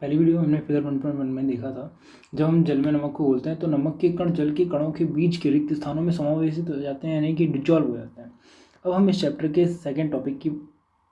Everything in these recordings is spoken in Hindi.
पहली वीडियो में हमने फिगर 1.1 में देखा था, जब हम जल में नमक को घोलते हैं तो नमक के कण जल के कणों के बीच के रिक्त स्थानों में समावेशित हो जाते हैं, यानी कि डिजॉल्व हो जाते हैं। अब हम इस चैप्टर के सेकेंड टॉपिक की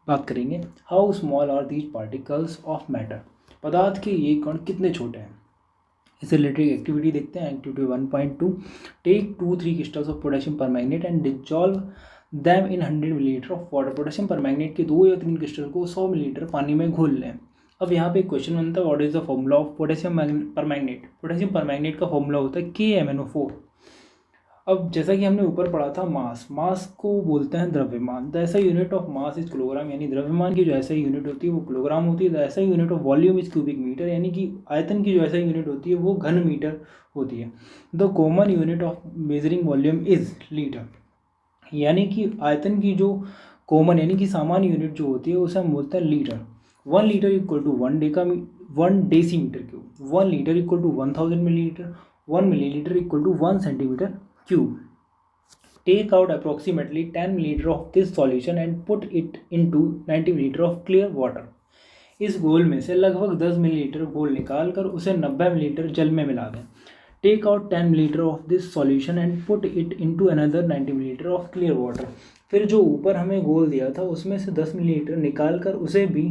बात करेंगे, how small are these particles of matter. पदार्थ के ये कण कितने छोटे हैं। इससे रिलेटेड एक्टिविटी देखते हैं। Activity 1.2, take 2-3 crystals of potassium permanganate and dissolve them in 100 millilitre of water. Potassium permanganate के 2 या 3 क्रिस्टल को 100 मिलीलीटर पानी में घोल लें। अब यहाँ पे एक क्वेश्चन बनता है, what is the formula of potassium permanganate. Potassium permanganate का फॉर्मूला होता है KMnO4। अब जैसा कि हमने ऊपर पढ़ा था, मास को बोलते हैं द्रव्यमान। The SI unit of mass is kilogram, यानी द्रव्यमान की जो ऐसा यूनिट होती है वो किलोग्राम होती है। The SI unit of volume is cubic metre, यानी कि आयतन की जो ऐसा यूनिट होती है वो घन मीटर होती है। The common unit of measuring volume is litre, यानी कि आयतन की जो कॉमन यानी कि सामान्य यूनिट जो होती है उसे हम बोलते हैं litre. 1 litre equal to 1 decimetre cube. 1 litre equal to 1000 millilitre. 1 millilitre equal to 1 centimetre cube. Take out approximately 10 milliliter of this solution and put it into 90 milliliter of clear water. इस घोल में से लगभग 10 मिलीलीटर घोल निकाल कर उसे 90 मिलीलीटर जल में मिला दें। Take out 10 milliliter of this solution and put it into another 90 milliliter of clear water. फिर जो ऊपर हमें घोल दिया था उसमें से 10 मिलीलीटर निकाल कर उसे भी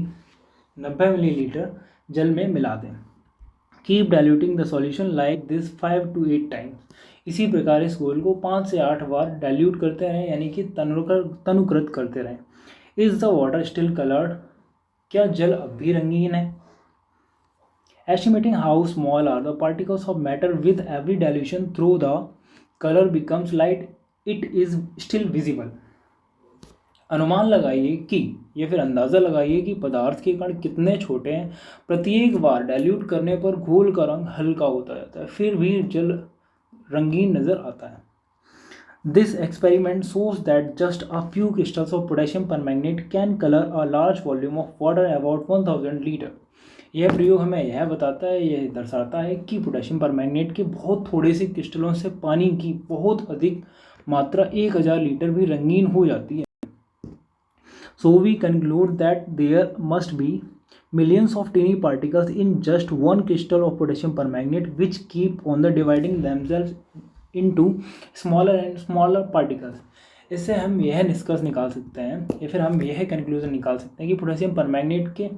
90 मिलीलीटर जल में मिला दें। Keep diluting the solution like this 5 to 8 times. इसी प्रकार इस घोल को 5 से 8 बार डाइल्यूट करते रहें, यानी कि तनुकृत करते रहें। Is the water still coloured, क्या जल अब भी रंगीन है। Estimating how small are the particles of matter with every dilution through the colour becomes light, it is still visible. अनुमान लगाइए कि या फिर अंदाज़ा लगाइए कि पदार्थ के कण कितने छोटे हैं। प्रत्येक बार डाइल्यूट करने पर घोल का रंग हल्का होता जाता है, फिर भी जल रंगीन नज़र आता है। This experiment shows that just a few crystals of potassium permanganate can colour a large volume of water about 1000 litre. यह प्रयोग हमें यह बताता है, यह दर्शाता है कि पोटेशियम परमैंगनेट के बहुत थोड़े से क्रिस्टलों से पानी की बहुत अधिक मात्रा 1000 लीटर भी रंगीन हो जाती है। So we conclude that there must be millions of tiny particles in just one crystal of potassium permanganate which keep on the dividing themselves into smaller and smaller particles. इससे हम यह निष्कर्ष निकाल सकते हैं या फिर हम यह कंक्लूजन निकाल सकते हैं कि पोटेशियम परमैंगनेट के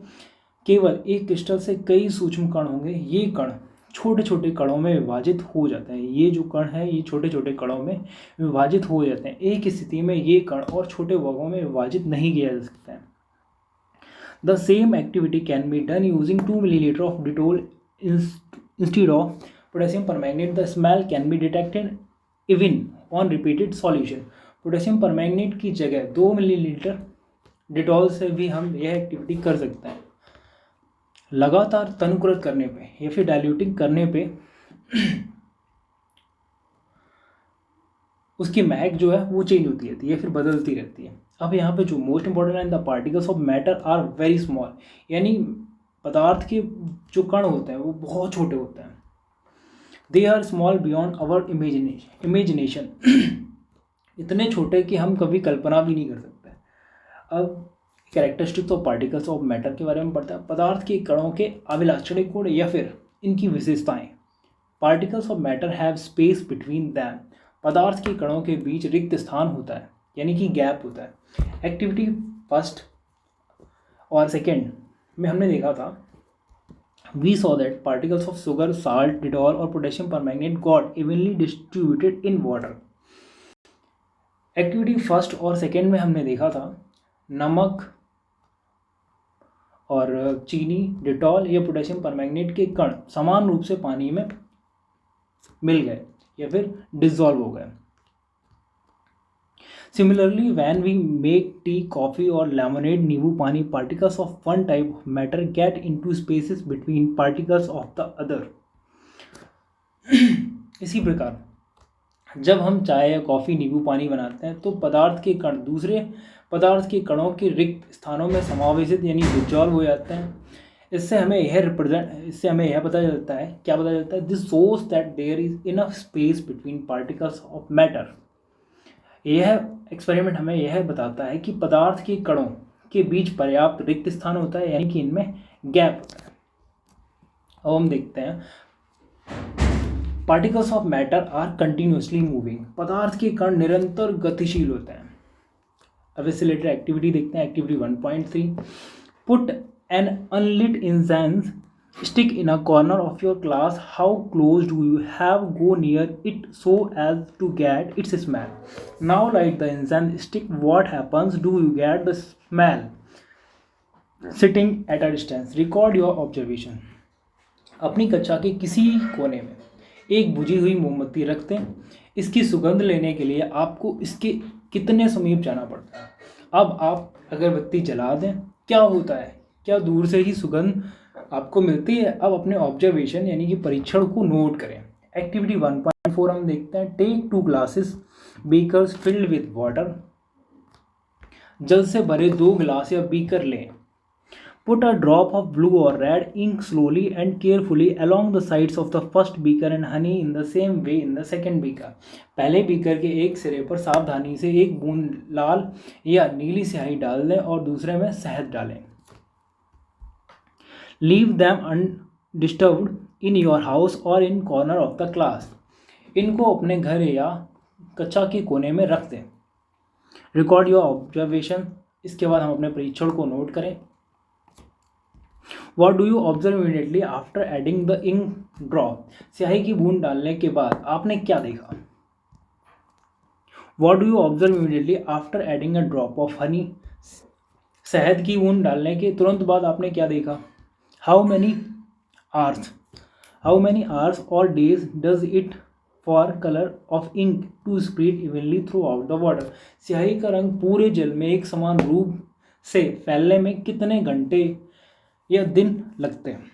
केवल एक क्रिस्टल से कई सूक्ष्म कण होंगे। ये कण छोटे छोटे कणों में विभाजित हो जाते हैं। ये जो कण है ये छोटे छोटे कणों में विभाजित हो जाते हैं। एक स्थिति में ये कण और छोटे भागों में विभाजित नहीं किया जा सकता है। The same activity can be done using 2 millilitre of Dettol instead of potassium permanganate. The smell can be detected even on repeated solution. Potassium permanganate की जगह 2 मिलीलीटर डिटॉल से भी हम यह एक्टिविटी कर सकते हैं। लगातार तनुकृत करने पे या फिर डाइल्यूटिंग करने पे उसकी महक जो है वो चेंज होती रहती है या फिर बदलती रहती है। अब यहाँ पे जो मोस्ट इंपॉर्टेंट है, the particles of matter are very small, यानी पदार्थ के जो कण होते हैं वो बहुत छोटे होते हैं। They are small beyond our imagination इतने छोटे कि हम कभी कल्पना भी नहीं कर सकते। अब characteristics of particles of matter के बारे में पढ़ते हैं। पदार्थ के कणों के अभिलाक्षणिक गुण या फिर इनकी विशेषताएं। Particles of matter have space between them. पदार्थ के कणों के बीच रिक्त स्थान होता है, यानी कि गैप होता है। एक्टिविटी फर्स्ट और सेकेंड में हमने देखा था, we saw that particles of sugar, salt, Dettol और potassium permanganate got evenly distributed in water. Activity first और सेकेंड में हमने देखा था नमक और चीनी, डिटॉल या पोटेशियम परमैंगनेट के कण समान रूप से पानी में मिल गए या फिर डिसॉल्व हो गए। Similarly when we make tea, coffee और लेमोनेड, नींबू पानी, particles of one type of matter get into spaces between particles of the other. इसी प्रकार जब हम चाय या कॉफ़ी, नींबू पानी बनाते हैं तो पदार्थ के कण दूसरे पदार्थ के कणों के रिक्त स्थानों में समावेशित यानी डिसॉल्व हो जाते हैं। इससे हमें यह पता चलता है, क्या पता चलता है, this shows that there is enough space between particles of matter. यह एक्सपेरिमेंट हमें यह बताता है कि पदार्थ के कणों के बीच पर्याप्त रिक्त स्थान होता है, यानी कि इनमें गैप होता है। अब हम देखते हैं particles of matter are continuously moving, पदार्थ के कण निरंतर गतिशील होते हैं। अब इससे रिलेटेड एक्टिविटी देखते हैं, activity 1.3, put an unlit incense stick in a corner of your class. How close do you have go near it so as to get its smell? Now light the incense stick. What happens? Do you get the smell sitting at a distance? Record your observation. अपनी कक्षा के किसी कोने में एक बुझी हुई मोमबत्ती रख दें। इसकी सुगंध लेने के लिए आपको इसके कितने समीप जाना पड़ता है। अब आप अगरबत्ती जला दें, क्या होता है, क्या दूर से ही सुगंध आपको मिलती है। अब अपने ऑब्जर्वेशन यानी कि परीक्षण को नोट करें। एक्टिविटी 1.4 हम देखते हैं, take 2 glasses beakers filled with water. जल से भरे 2 गिलास या बीकर लें। Put a drop of blue और red ink slowly and carefully along the sides of the first beaker and honey in the same way in the second beaker. पहले बीकर के एक सिरे पर सावधानी से एक बूंद लाल या नीली स्याही डाल दें और दूसरे में शहद डालें। Leave them undisturbed in your house or in corner of the class. इनको अपने घर या कक्षा के कोने में रख दें। Record your observation. इसके बाद हम अपने परीक्षण को नोट करें। What do you observe immediately after adding the ink drop? स्याही की बूंद डालने के बाद आपने क्या देखा। What do you observe immediately after adding a drop of honey? शहद की बूंद डालने के तुरंत बाद आपने क्या देखा। How many hours or days does it for color of ink to spread evenly throughout the water? स्याही का रंग पूरे जल में एक समान रूप से फैलने में कितने घंटे या दिन लगते हैं।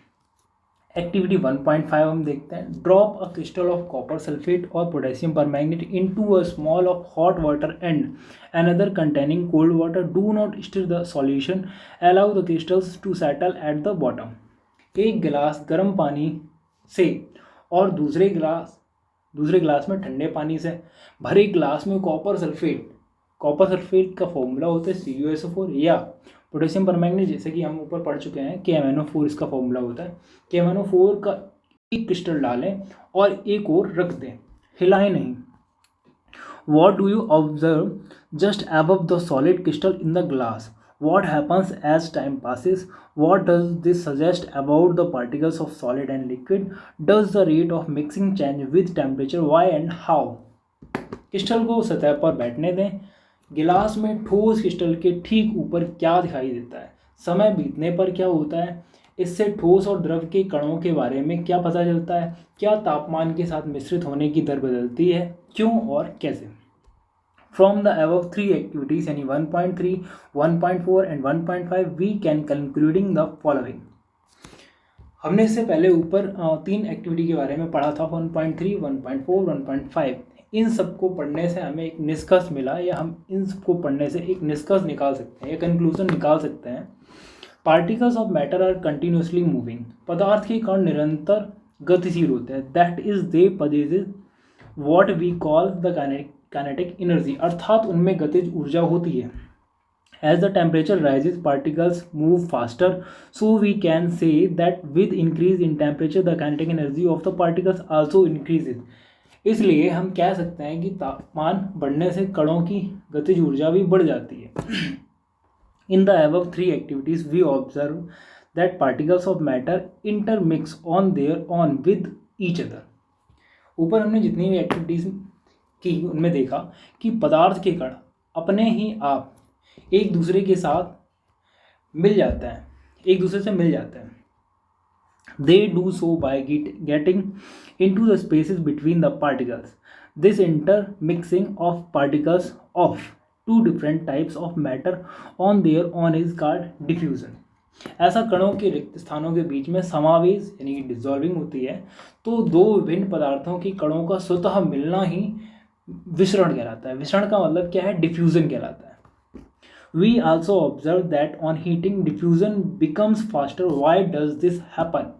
एक्टिविटी 1.5 हम देखते हैं, drop a crystal of copper sulphate और potassium permanganate into a small of hot water and another containing cold water. Do not stir the solution. Allow the crystals to settle at the bottom. एक गिलास गर्म पानी से और दूसरे गिलास में ठंडे पानी से भरे गिलास में कॉपर सल्फेट का फॉर्मूला होता है CuSO4, या पोटेशियम परमैंगनेट जैसे कि हम ऊपर पढ़ चुके हैं KMnO4 इसका फॉर्मूला होता है। KMnO4 का एक क्रिस्टल डालें और एक और रख दें, हिलाएं नहीं। What do you observe just above the solid crystal in the glass? What happens as time passes? What does this suggest about the particles of solid and liquid? Does the rate of mixing change with temperature? Why and how? Crystal को सतह पर बैठने दें। गिलास में ठोस क्रिस्टल के ठीक ऊपर क्या दिखाई देता है, समय बीतने पर क्या होता है, इससे ठोस और द्रव के कणों के बारे में क्या पता चलता है, क्या तापमान के साथ मिश्रित होने की दर बदलती है, क्यों और कैसे। फ्रॉम द अबव 3 एक्टिविटीज यानी 1.3, 1.4 and 1.5 we can concluding the following. हमने इससे पहले ऊपर 3 एक्टिविटी के बारे में पढ़ा था, 1.3, 1.4, 1.5। इन सबको पढ़ने से हमें एक निष्कर्ष मिला, या हम इन सबको पढ़ने से एक निष्कर्ष निकाल सकते हैं या कंक्लूजन निकाल सकते हैं। Particles of matter are continuously moving, पदार्थ के कण निरंतर गतिशील होते हैं। That is they possess what we call the kinetic energy, अर्थात उनमें गतिज ऊर्जा होती है। As the temperature rises particles move faster, so we can say that with increase in temperature the kinetic energy of the particles also increases. इसलिए हम कह सकते हैं कि तापमान बढ़ने से कणों की गतिज ऊर्जा भी बढ़ जाती है। In the above 3 activities, we observe that particles of matter intermix on their own with each other. ऊपर हमने जितनी भी एक्टिविटीज की उनमें देखा कि पदार्थ के कण अपने ही आप एक दूसरे के साथ मिल जाते हैं, एक दूसरे से मिल जाते हैं। They do so by getting into the spaces between the particles. This intermixing of particles of two different types of matter on their own is called diffusion. ऐसा कणों के रिक्त स्थानों के बीच में समावेश यानी कि डिसॉल्विंग होती है, तो दो विभिन्न पदार्थों के कणों का स्वतः मिलना ही विसरण कहलाता है। विसरण का मतलब क्या है, डिफ्यूजन कहलाता है। We also observe that on heating diffusion becomes faster. Why does this happen?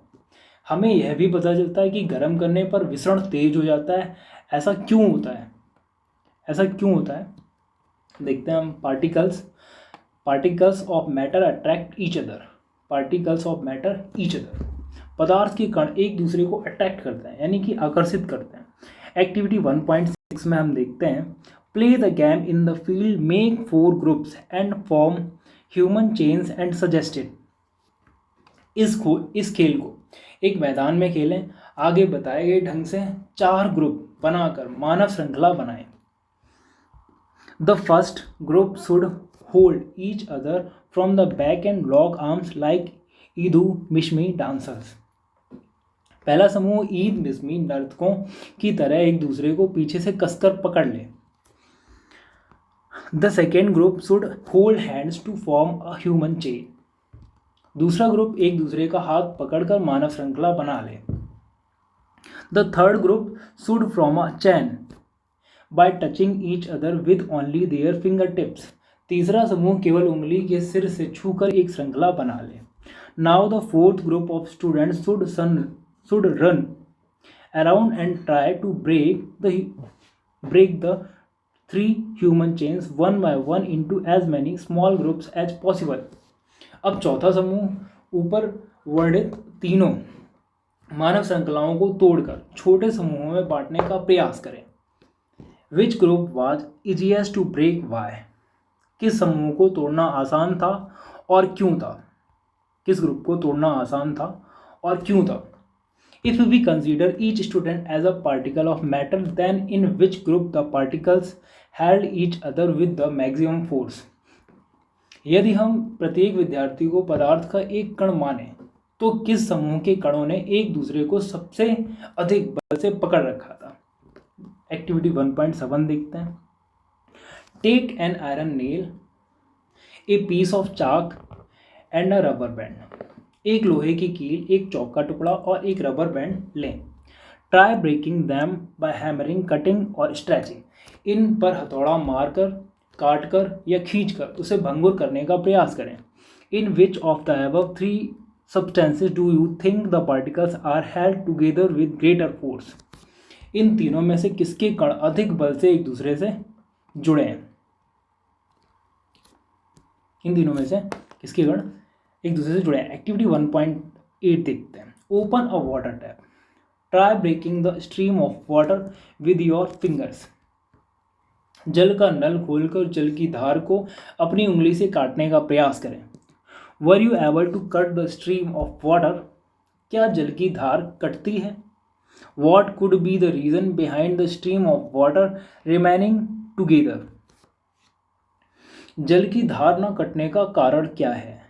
हमें यह भी पता चलता है कि गर्म करने पर विसरण तेज हो जाता है। ऐसा क्यों होता है, ऐसा क्यों होता है देखते हैं हम। Particles of matter attract each other, particles of matter each other. पदार्थ के कण एक दूसरे को अट्रैक्ट करते हैं यानी कि आकर्षित करते हैं। एक्टिविटी 1.6 में हम देखते हैं play the game in the field, make 4 groups and form human chains and suggested. इस खेल को एक मैदान में खेलें, आगे बताए गए ढंग से 4 ग्रुप बनाकर मानव श्रृंखला बनाएं। The first group should hold each other from the back and lock arms like ईदू Mishmi dancers. पहला समूह ईद मिशमी नर्तकों की तरह एक दूसरे को पीछे से कसकर पकड़ ले। The second group should hold hands to form a human chain. दूसरा ग्रुप एक दूसरे का हाथ पकड़कर मानव श्रृंखला बना ले। The third group should form a chain by touching each other with only their fingertips. तीसरा समूह केवल उंगली के सिर से छूकर एक श्रृंखला बना ले। Now the fourth group of students should run around and try to break the 3 human chains one by one into as many small groups as possible। अब चौथा समूह ऊपर वर्णित तीनों मानव श्रृंखलाओं को तोड़कर छोटे समूहों में बांटने का प्रयास करें। Which group was easiest to break why. किस समूह को तोड़ना आसान था और क्यों था। किस ग्रुप को तोड़ना आसान था और क्यों था। If we consider each student as a particle of matter, then in which group the particles held each other with the maximum force। यदि हम प्रत्येक विद्यार्थी को पदार्थ का एक कण माने तो किस समूह के कणों ने एक दूसरे को सबसे अधिक बल से पकड़ रखा था। एक्टिविटी 1.7 देखते हैं। Take an iron nail, a piece of chalk and a rubber band. एक लोहे की कील, एक चौक का टुकड़ा और एक रबर बैंड लें। Try breaking them by hammering, cutting और स्ट्रेचिंग। इन पर हथौड़ा मारकर, काटकर या खींचकर उसे भंगुर करने का प्रयास करें। In which of the above 3 substances do you think the particles are held together with greater force. इन तीनों में से किसके कण अधिक बल से एक दूसरे से जुड़े हैं। इन तीनों में से किसके कण एक दूसरे से जुड़े हैं। एक्टिविटी 1.8 देखते हैं। Open a water tap, try breaking the stream of water with your fingers. जल का नल खोलकर जल की धार को अपनी उंगली से काटने का प्रयास करें। Were you able to cut the stream of water. क्या जल की धार कटती है। What could be the reason behind the stream of water remaining together. जल की धार न कटने का कारण क्या है।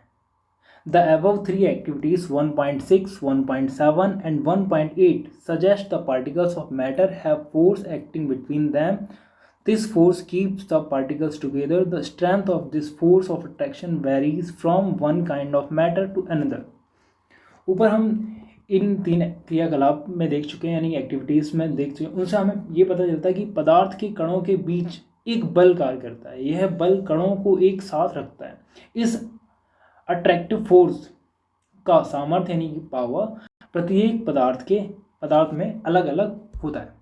The above 3 activities 1.6, 1.7 and 1.8 suggest the particles of matter have force acting between them. This force keeps the particles together. The strength of this force of attraction varies from one kind of matter to another। ऊपर हम इन 3 क्रियाकलाप में देख चुके हैं यानी एक्टिविटीज़ में देख चुके हैं। उनसे हमें ये पता चलता है कि पदार्थ के कणों के बीच एक बल कार्य करता है। यह बल कणों को एक साथ रखता है। इस अट्रैक्टिव फोर्स का सामर्थ्य यानी कि पावर प्रत्येक पदार्थ में अलग अलग होता है।